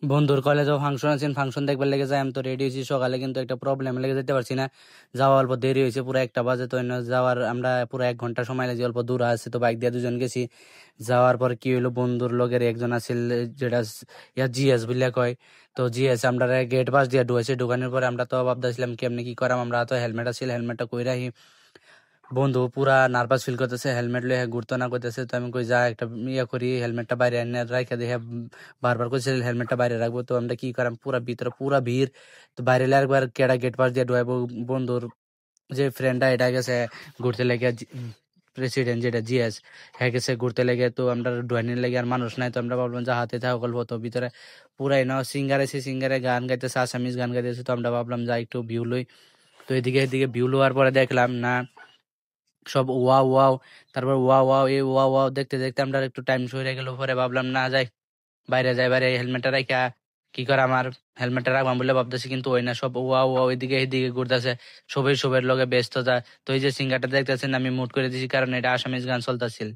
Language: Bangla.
বন্ধুর কলেজে ফাংশন আছে, ফাংশন দেখবার লেগে যাই। আমি তো রেডি হয়েছি সকালে, কিন্তু একটা প্রবলেম লেগে যেতে পারছি না। যাওয়া অল্প দেরি হয়েছে, পুরো 1টা বাজে। তো যাওয়ার আমরা পুরো 1 ঘন্টা সময় লাগছে, অল্প দূর আছে। তো বাইক দিয়ে দুজন গেছি। যাওয়ার পর কি হইলো, বন্ধুর লগের একজন আছিল, যেটা জিএস বুঝলে কয়। তো জিএস আমরা গেট পাস দিয়ে ঢুকেছে। ঢুকানোর পরে আমরা তো ভাবতেছিলাম কেমনি কি করাম। আমরা তো হেলমেট আছিল, হেলমেটটা কই রাখি। বন্ধু পুরা নার্ভাস ফিল করতেছে, হেলমেট লয়ে ঘুরতে না করতেছে। তো আমি কই যা একটা করি, হেলমেটটা বাইরে এনে রাখা দেখে বারবার কইছে হেলমেটটা বাইরে রাখবো। তো আমরা কি করাম, পুরা ভিতরে পুরা ভিড়। তো বাইরে একবার কেডা গেট পাস দিয়ে ঢুকাইবো। বন্ধুর যে ফ্রেন্ডটা এটা গেছে ঘুরতে লেগে, প্রেসিডেন্ট যেটা জিএস, হ্যাঁ গেছে ঘুরতে লেগে। তো আমরা ডুয়ানির লেগে আর মানুষ নাই। তো আমরা ভাবলাম যে হাতে থাকা গল্প। তো ভিতরে পুরাই না সিঙ্গার আছে, সিঙ্গারে গান গাইতেছে, আসামিজ গান গাইতেছে। তো আমরা ভাবলাম যা একটু ভিউ লই। তো এদিকে এদিকে ভিউ লোয়ার পরে দেখলাম না, সব ওয়াও ওয়াও, তারপর ওয়াও ওয়াও, এই ওয়াও ওয়াও দেখতে দেখতে আমরা একটু টাইম সরে গেল। পরে ভাবলাম না যাই, বাইরে যাই, বাইরে হেলমেটটা রাখা কি করে আমার, হেলমেটটা রাখবাম বলে ভাবতেছি, কিন্তু ওই না, সব ওয়াও ওয়াও এদিকে এদিকে ঘুরতেছে। সবাই সবের লগে ব্যস্ত যায়। তো এই যে সিঙ্গারটা দেখতেছেন আমি মুট করে দিছি, কারণ এটা আসামিজ গান চলতেছিল।